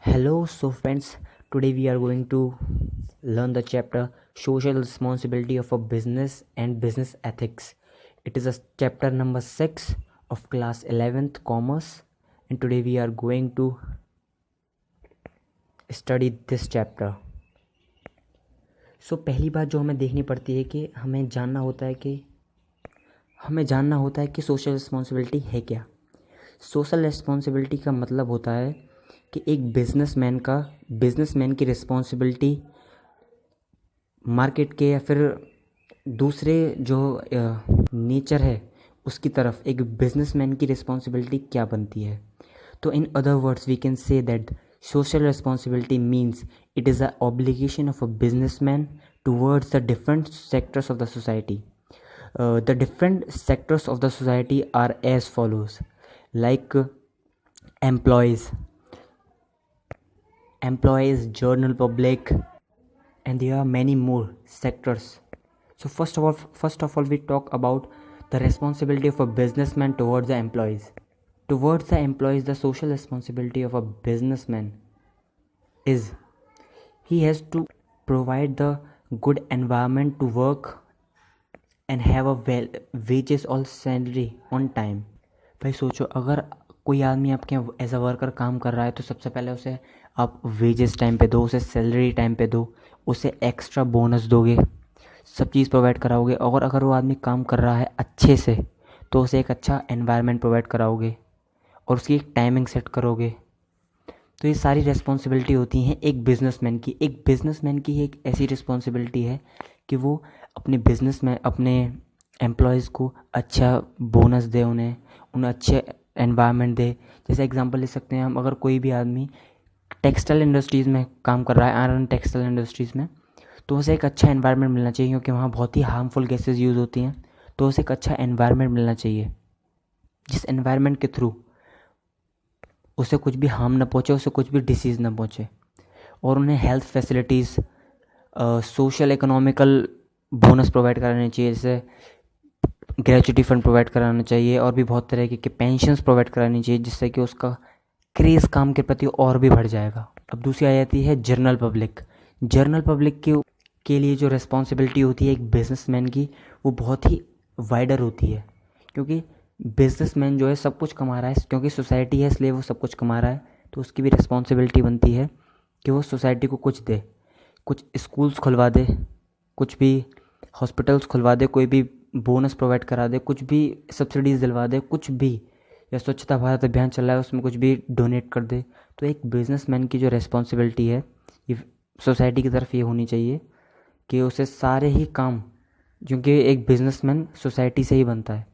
Hello, so friends, today we are going to learn the chapter Social Responsibility of a Business and Business Ethics. It is a chapter number 6 of class 11th Commerce, and today we are going to study this chapter. पहली बात जो हमें देखनी पड़ती है कि हमें जानना होता है कि सोशल रिस्पॉन्सिबिलिटी है क्या। सोशल रिस्पॉन्सिबिलिटी का मतलब होता है कि एक बिजनेसमैन की रिस्पॉन्सिबिलिटी मार्केट के या फिर दूसरे जो नेचर है उसकी तरफ एक बिजनेसमैन की रिस्पॉन्सिबिलिटी क्या बनती है। तो in other words we can say that social responsibility means it is an obligation of a businessman towards the different sectors of the society. The different sectors of the society are as follows, like employees, general public, and there are many more sectors. So first of all we talk about the responsibility of a businessman towards the employees. Towards the employees, the social responsibility of a businessman is he has to provide the good environment to work and have a wages or salary on time. भाई सोचो, अगर कोई आदमी आपके as a worker काम कर रहा है तो सबसे पहले उसे आप वेजेस टाइम पे दो, उसे सैलरी टाइम पे दो, उसे एक्स्ट्रा बोनस दोगे, सब चीज़ प्रोवाइड कराओगे। और अगर वो आदमी काम कर रहा है अच्छे से तो उसे एक अच्छा एनवायरनमेंट प्रोवाइड कराओगे और उसकी एक टाइमिंग सेट करोगे। तो ये सारी रिस्पॉन्सिबिलिटी होती हैं एक बिजनेसमैन की। एक बिजनेसमैन की एक ऐसी रिस्पॉन्सिबिलिटी है कि वो अपने बिजनेस में अपने एम्प्लॉयज़ को अच्छा बोनस दे, उन्हें अच्छे एनवायरनमेंट दे। जैसे एग्जांपल ले सकते हैं हम, अगर कोई भी आदमी टेक्सटाइल इंडस्ट्रीज़ में काम कर रहा है, आयरन टेक्सटाइल इंडस्ट्रीज़ में, तो उसे एक अच्छा एनवायरनमेंट मिलना चाहिए क्योंकि वहाँ बहुत ही हार्मफुल गैसेज यूज़ होती हैं। तो उसे एक अच्छा एनवायरनमेंट मिलना चाहिए जिस एनवायरनमेंट के थ्रू उसे कुछ भी हार्म ना पहुँचे, उसे कुछ भी डिसीज़ ना पहुँचे। और उन्हें health facilities, social economical bonus provide कराने चाहिए, जैसे ग्रेचुटी फंड प्रोवाइड कराना चाहिए और भी बहुत तरह के पेंशन्स प्रोवाइड करानी चाहिए, जिससे कि उसका क्रेज़ काम के प्रति और भी बढ़ जाएगा। अब दूसरी आ जाती है जनरल पब्लिक। जनरल पब्लिक के लिए जो रिस्पॉन्सिबिलिटी होती है एक बिजनेसमैन की, वो बहुत ही वाइडर होती है, क्योंकि बिजनेसमैन जो है सब कुछ कमा रहा है, क्योंकि सोसाइटी है इसलिए वो सब कुछ कमा रहा है। तो उसकी भी रिस्पॉन्सिबिलिटी बनती है कि वो सोसाइटी को कुछ दे, कुछ स्कूल्स खुलवा दे, कुछ भी हॉस्पिटल्स खुलवा दे, कोई भी बोनस प्रोवाइड करा दे, कुछ भी सब्सिडीज़ दिलवा दे, कुछ भी, या स्वच्छता भारत अभियान चल रहा है उसमें कुछ भी डोनेट कर दे। तो एक बिजनेसमैन की जो रिस्पॉन्सिबिलिटी है ये सोसाइटी की तरफ ये होनी चाहिए कि उसे सारे ही काम, क्योंकि एक बिजनेसमैन सोसाइटी से ही बनता है,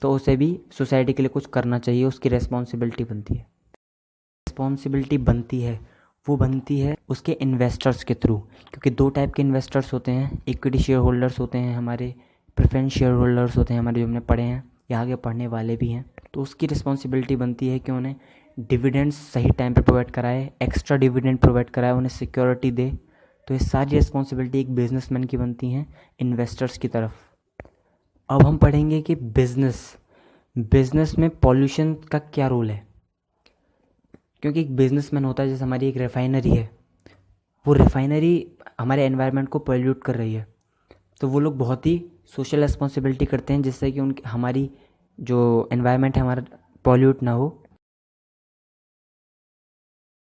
तो उसे भी सोसाइटी के लिए कुछ करना चाहिए, उसकी रिस्पॉन्सिबिलिटी बनती है उसके इन्वेस्टर्स के थ्रू। क्योंकि दो टाइप के इन्वेस्टर्स होते हैं, इक्विटी शेयर होल्डर्स होते हैं हमारे, प्रेफरेंस शेयर होल्डर्स होते हैं हमारे जो हमने पढ़े हैं या आगे पढ़ने वाले भी हैं। तो उसकी रिस्पॉन्सिबिलिटी बनती है कि उन्हें डिविडेंड्स सही टाइम पे प्रोवाइड कराए, एक्स्ट्रा डिविडेंड प्रोवाइड कराए, उन्हें सिक्योरिटी दे। तो ये सारी रिस्पॉन्सिबिलिटी एक बिजनेसमैन की बनती हैं इन्वेस्टर्स की तरफ। अब हम पढ़ेंगे कि बिजनेस में पॉल्यूशन का क्या रोल है। क्योंकि एक बिजनेसमैन होता है, जैसे हमारी एक रिफाइनरी है, वो रिफाइनरी हमारे एनवायरनमेंट को पोल्यूट कर रही है, तो वो लोग बहुत ही सोशल रिस्पॉन्सिबिलिटी करते हैं जिससे कि हमारी जो एनवायरनमेंट है हमारा पोल्यूट ना हो।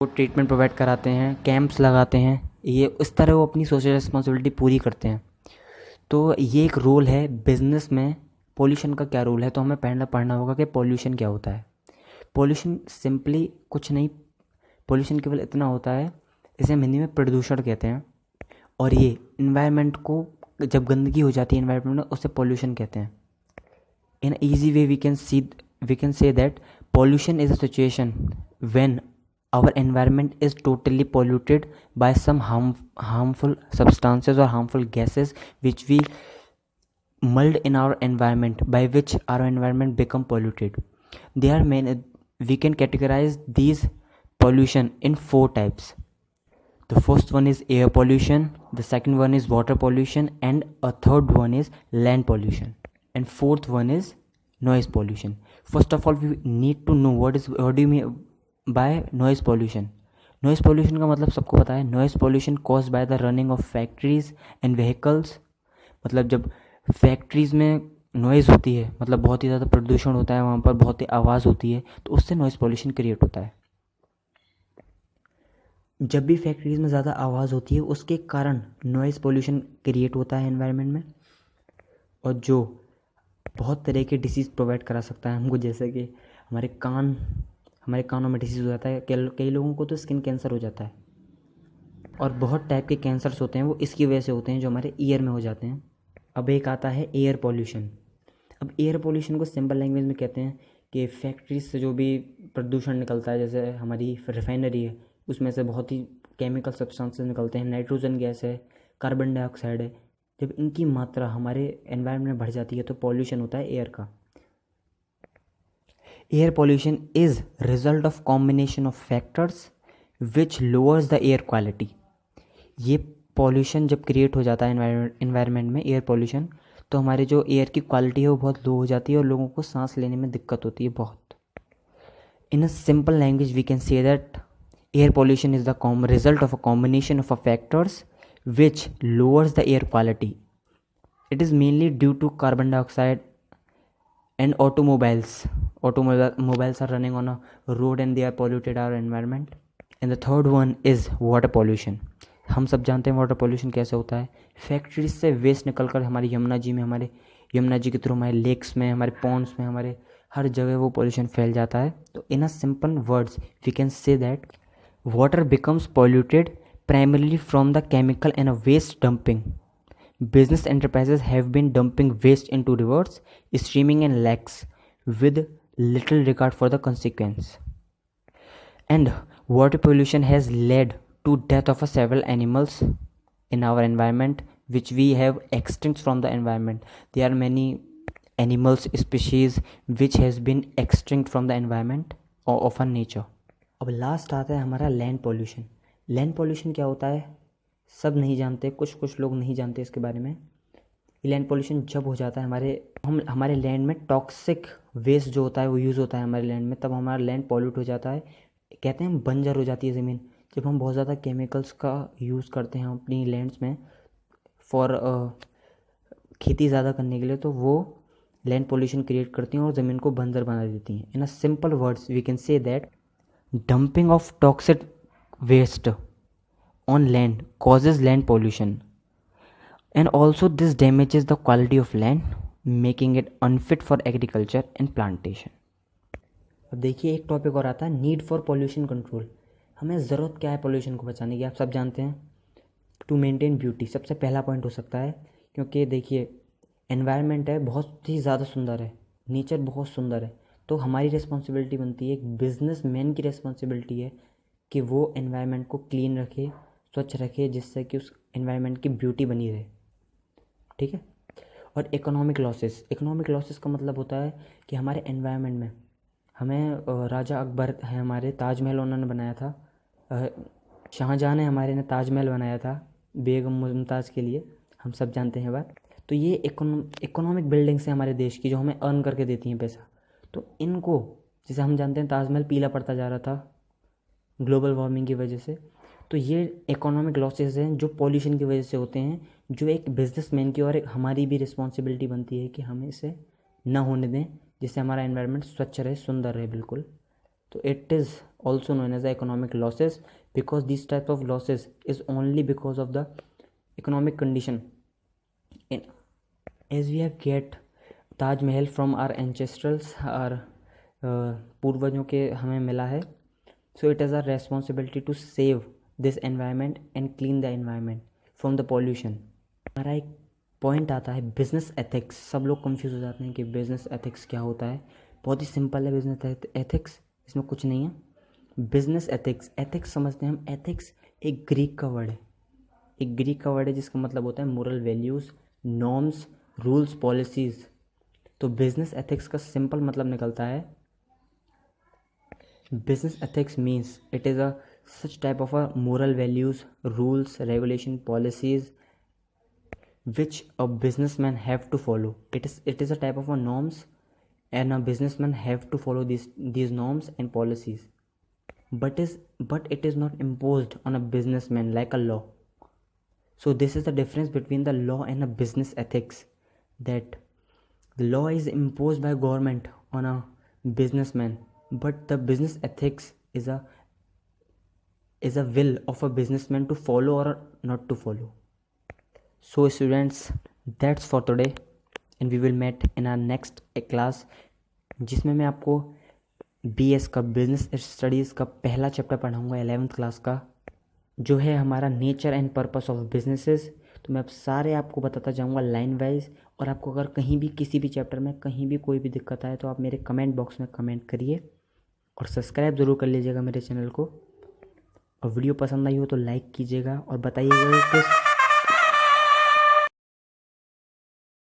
वो ट्रीटमेंट प्रोवाइड कराते हैं, कैंप्स लगाते हैं, ये इस तरह वो अपनी सोशल रिस्पॉन्सिबिलिटी पूरी करते हैं। तो ये एक रोल है बिजनेस में। पॉल्यूशन का क्या रोल है, तो हमें पहले पढ़ना होगा कि पॉल्यूशन क्या होता है। पॉल्यूशन सिंपली कुछ नहीं, पॉल्यूशन केवल इतना होता है, इसे हम हिंदी में प्रदूषण कहते हैं। और ये इन्वायरमेंट को, जब गंदगी हो जाती है इन्वायरमेंट में, उसे पॉल्यूशन कहते हैं। In easy way we can say that pollution is a situation when our environment is totally polluted by some harmful substances or harmful gases which we mulled in our environment, by which our environment become polluted. There are many. We can categorize these pollution in 4 types. The first one is air pollution, the second one is water pollution, and a third one is land pollution, and fourth one is noise pollution. First of all, we need to know what do you mean by noise pollution. Noise pollution का मतलब सबको पता है, noise pollution caused by the running of factories and vehicles. मतलब जब factories में noise होती है, मतलब बहुत ही ज़्यादा प्रदूषण होता है वहाँ पर, बहुत ही आवाज़ होती है, तो उससे नॉइज़ पोल्यूशन क्रिएट होता है। जब भी फैक्ट्रीज में ज़्यादा आवाज़ होती है उसके कारण नॉइज़ पोल्यूशन क्रिएट होता है एनवायरनमेंट में, और जो बहुत तरह के डिसीज़ प्रोवाइड करा सकता है हमको, जैसे कि हमारे कानों में डिसीज़ हो जाता है, कई लोगों को तो स्किन कैंसर हो जाता है, और बहुत टाइप के कैंसर्स होते हैं वो इसकी वजह से होते हैं जो हमारे ईयर में हो जाते हैं। अब एक आता है एयर पॉल्यूशन। अब एयर पॉल्यूशन को सिंपल लैंग्वेज में कहते हैं कि फैक्ट्रीज से जो भी प्रदूषण निकलता है, जैसे हमारी रिफाइनरी है उसमें से बहुत ही केमिकल सब्सटेंसेस निकलते हैं, नाइट्रोजन गैस है, कार्बन डाइऑक्साइड है, जब इनकी मात्रा हमारे एनवायरनमेंट में बढ़ जाती है तो पॉल्यूशन होता है एयर का। Air pollution is result of combination of factors which lowers the air quality. ये पॉल्यूशन जब क्रिएट हो जाता है एनवायरनमेंट में, एयर पॉल्यूशन, तो हमारे जो एयर की क्वालिटी है वो बहुत लो हो जाती है और लोगों को सांस लेने में दिक्कत होती है बहुत। In a simple language we can say that air pollution is the result of a combination of factors which lowers the air quality. It is mainly due to carbon dioxide and automobiles. Automobiles are running on a road and they are polluted our environment. And the third one is water pollution. हम सब जानते हैं water pollution कैसे होता है। Factories से waste निकल कर हमारी यमुना जी में, हमारे यमुना जी के थ्रू हमारे लेक्स में, हमारे पॉन्ड्स में, हमारे हर जगह वो पोल्यूशन फैल जाता है। तो in a simple words we can say that water becomes polluted primarily from the chemical and waste dumping. Business enterprises have been dumping waste into rivers, streaming and lakes with little regard for the consequence. And water pollution has led to death of several animals in our environment which we have extinct from the environment. There are many animals species which has been extinct from the environment or of our nature. अब last आता है हमारा land pollution. Land pollution क्या होता है सब नहीं जानते, कुछ लोग नहीं जानते इसके बारे में। ये लैंड पॉल्यूशन जब हो जाता है हमारे लैंड में टॉक्सिक वेस्ट जो होता है वो यूज़ होता है हमारे लैंड में, तब हमारा लैंड पॉल्यूट हो जाता है। कहते हैं बंजर हो जाती है ज़मीन, जब हम बहुत ज़्यादा केमिकल्स का यूज़ करते हैं अपनी लैंड्स में फॉर खेती ज़्यादा करने के लिए, तो वो लैंड पॉल्यूशन क्रिएट करती हैं और ज़मीन को बंजर बना देती हैं। In a simple words we can say that dumping of toxic waste on land causes land pollution, and also this damages the quality of land, making it unfit for agriculture and plantation. अब देखिए एक topic और आता है need for pollution control. हमें ज़रूरत क्या है पोल्यूशन को बचाने की, आप सब जानते हैं। टू मेंटेन ब्यूटी सबसे पहला पॉइंट हो सकता है, क्योंकि देखिए एनवायरनमेंट है बहुत ही ज़्यादा सुंदर है, नेचर बहुत सुंदर है, तो हमारी रिस्पॉन्सिबिलिटी बनती है, एक बिजनेसमैन की रिस्पॉन्सिबिलिटी है कि वो एनवायरनमेंट को क्लीन रखे, स्वच्छ रखे, जिससे कि उस एनवायरनमेंट की ब्यूटी बनी रहे। ठीक है। और इकोनॉमिक लॉसेस का मतलब होता है कि हमारे एनवायरनमेंट में हमें राजा अकबर है हमारे, ताजमहल उन्होंने बनाया था, शाहजहाँ ने हमारे ने ताजमहल बनाया था बेगम मुमताज़ के लिए, हम सब जानते हैं बात। तो ये इकोनॉमिक बिल्डिंग्स हैं हमारे देश की जो हमें अर्न करके देती हैं पैसा, तो इनको, जैसे हम जानते हैं ताजमहल पीला पड़ता जा रहा था ग्लोबल वार्मिंग की वजह से, तो ये इकोनॉमिक लॉसेस हैं जो पॉल्यूशन की वजह से होते हैं, जो एक बिजनेसमैन की और एक हमारी भी रिस्पॉन्सिबिलिटी बनती है कि हम इसे ना होने दें, जिससे हमारा एनवायरनमेंट स्वच्छ रहे, सुंदर रहे बिल्कुल। तो it is also known as the economic losses because this type of losses is only because of the economic condition. As we have get Taj Mahal from our ancestrals, our पूर्वजों के हमें मिला है। So it is our responsibility to save this environment and clean the environment from the pollution. हमारा एक point आता है business ethics. सब लोग कंफ्यूज हो जाते हैं कि बिजनेस एथिक्स क्या होता है। बहुत ही सिंपल है बिजनेस एथिक्स, इसमें कुछ नहीं है। बिजनेस एथिक्स समझते हैं हम। एथिक्स एक ग्रीक का वर्ड है, जिसका मतलब होता है moral values, norms, rules, policies. तो बिजनेस एथिक्स का सिंपल मतलब निकलता है, business ethics means it is a such type of a moral values, rules, regulation, policies which a businessman have to follow. It is a type of a norms, and a businessman have to follow these norms and policies. but it is not imposed on a businessman like a law. So this is the difference between the law and a business ethics, that the law is imposed by government on a businessman, but the business ethics is a will of a businessman to follow or not to follow. So students, that's for today, and we will meet in our next class, जिसमें मैं आपको BS का business studies का पहला chapter पढ़ाऊँगा 11th class का, जो है हमारा nature and purpose of businesses. तो मैं अब सारे आपको बताता जाऊँगा लाइन वाइज, और आपको अगर कहीं भी किसी भी चैप्टर में कहीं भी कोई भी दिक्कत आए तो आप मेरे कमेंट बॉक्स में कमेंट करिए, और सब्सक्राइब ज़रूर कर लीजिएगा मेरे चैनल को, और वीडियो पसंद आई हो तो लाइक कीजिएगा और बताइएगा कि